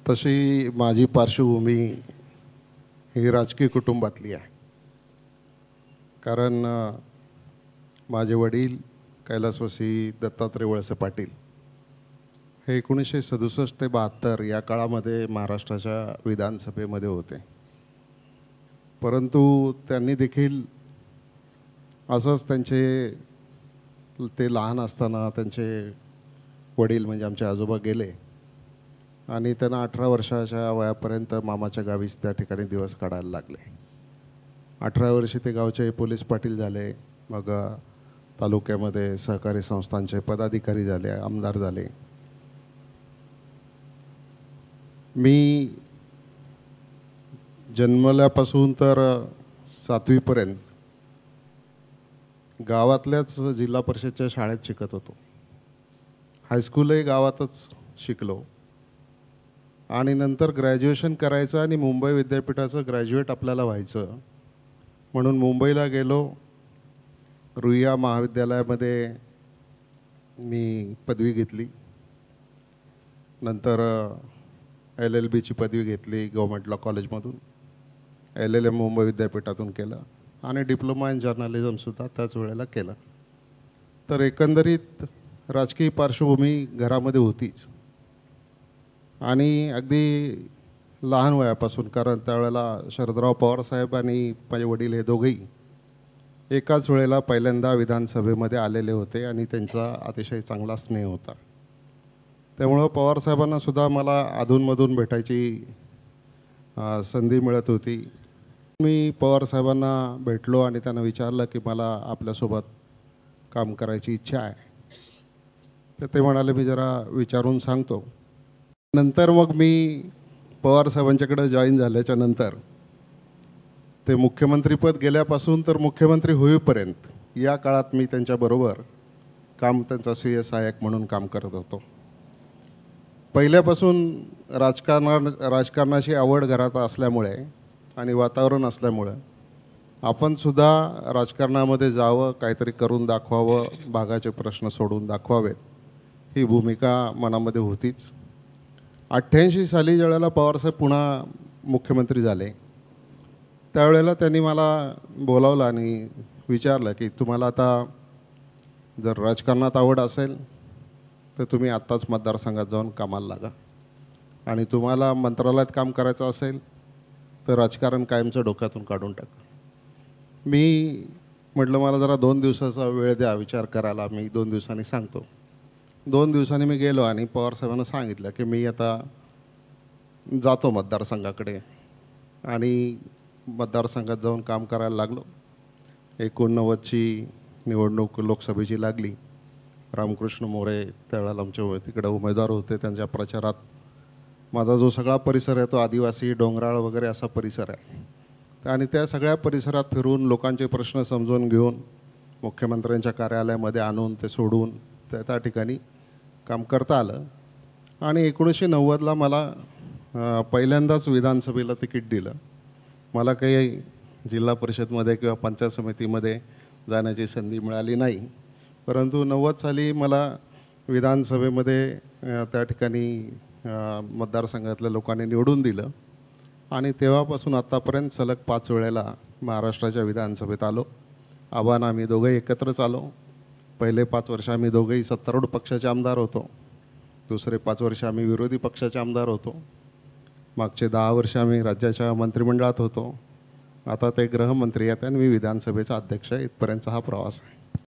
तशी माझी पार्श्वभूमी ही राजकीय कुटुंबातली आहे. कारण माझे वडील कैलासवासी दत्तात्रय वळसे पाटील हे 1967 ते 72 या काळामध्ये महाराष्ट्राच्या विधानसभेमध्ये होते. परंतु त्यांनी देखील असंच ते लहान असताना त्यांचे वडील म्हणजे आमचे आजोबा गेले आणि त्यांना 18 वर्षाच्या वयापर्यंत मामाच्या गावीच त्या ठिकाणी दिवस काढायला लागले. 18 वर्षी ते गावचे पोलीस पाटील झाले, मग तालुक्यामध्ये सहकारी संस्थांचे पदाधिकारी झाले, आमदार झाले. मी जन्मल्यापासून तर 7वी पर्यंत गावातल्याच जिल्हा परिषदच्या शाळेत शिकत होतो. हायस्कूलही गावातच शिकलो आणि नंतर ग्रॅज्युएशन करायचं आणि मुंबई विद्यापीठाचं ग्रॅज्युएट आपल्याला व्हायचं म्हणून मुंबईला गेलो. रुईया महाविद्यालयामध्ये मी पदवी घेतली. नंतर LLBची पदवी घेतली गव्हर्नमेंट लॉ कॉलेजमधून. LLM मुंबई विद्यापीठातून केलं आणि डिप्लोमा इन जर्नलिझमसुद्धा त्याच वेळेला केलं. तर एकंदरीत राजकीय पार्श्वभूमी घरामध्ये होतीच आणि अगदी लहान वयापासून, कारण त्यावेळेला शरदराव पवार साहेब आणि माझे वडील हे दोघेही एकाच वेळेला पहिल्यांदा विधानसभेमध्ये आलेले होते आणि त्यांचा अतिशय चांगला स्नेह होता. त्यामुळं पवारसाहेबांना सुद्धा मला अधूनमधून भेटायची संधी मिळत होती. मी पवारसाहेबांना भेटलो आणि त्यांना विचारलं की मला आपल्यासोबत काम करायची इच्छा आहे. तर ते म्हणाले मी जरा विचारून सांगतो. नंतर मग मी पवारसाहेबांच्याकडे जॉईन झाल्याच्या नंतर ते मुख्यमंत्रीपद गेल्यापासून तर मुख्यमंत्री होईपर्यंत या काळात मी त्यांच्याबरोबर त्यांचा स्वीय सहाय्यक म्हणून काम करत होतो. पहिल्यापासून राजकारणाची आवड घरात असल्यामुळे आणि वातावरण असल्यामुळे आपण सुद्धा राजकारणामध्ये जावं, काहीतरी करून दाखवावं, भागाचे प्रश्न सोडून दाखवावेत, ही भूमिका मनामध्ये होतीच. 88 साली ज्यावेळेला पवारसाहेब पुन्हा मुख्यमंत्री झाले त्यावेळेला त्यांनी मला बोलावलं आणि विचारलं की तुम्हाला आता जर राजकारणात आवड असेल तर तुम्ही आत्ताच मतदारसंघात जाऊन कामाला लागा आणि तुम्हाला मंत्रालयात काम करायचं असेल तर राजकारण कायमचं डोक्यातून काढून टाका. मी म्हटलं मला जरा 2 दिवसाचा वेळ द्या विचार करायला, मी 2 दिवसांनी सांगतो. 2 दिवसांनी मी गेलो आणि पवारसाहेबांना सांगितलं की मी आता जातो मतदारसंघाकडे आणि मतदारसंघात जाऊन काम करायला लागलो. 89ची निवडणूक लोकसभेची लागली. रामकृष्ण मोरे त्यावेळेला आमच्या तिकडे उमेदवार होते. त्यांच्या प्रचारात माझा जो सगळा परिसर आहे तो आदिवासी डोंगराळ वगैरे असा परिसर आहे आणि त्या सगळ्या परिसरात फिरून लोकांचे प्रश्न समजून घेऊन मुख्यमंत्र्यांच्या कार्यालयामध्ये आणून ते सोडून त्या ठिकाणी काम करता आलं. आणि 1990ला मला पहिल्यांदाच विधानसभेला तिकीट दिलं. मला काही जिल्हा परिषदमध्ये किंवा पंचायत समितीमध्ये जाण्याची संधी मिळाली नाही, परंतु 90 साली मला विधानसभेमध्ये त्या ठिकाणी मतदारसंघातल्या लोकांनी निवडून दिलं आणि तेव्हापासून आत्तापर्यंत सलग 5 वेळेला महाराष्ट्राच्या विधानसभेत आलो. आव्हान आम्ही दोघंही एकत्रच आलो. पहिले 5 वर्ष आम्ही दोघंही सत्तारूढ पक्षाचे आमदार होतो. दुसरे 5 वर्ष आम्ही विरोधी पक्षाचे आमदार होतो. मागचे 10 वर्ष आम्ही राज्याच्या मंत्रिमंडळात होतो. आता ते गृहमंत्री आहेत आणि मी विधानसभेचा अध्यक्ष आहे. इथपर्यंतचा हा प्रवास आहे.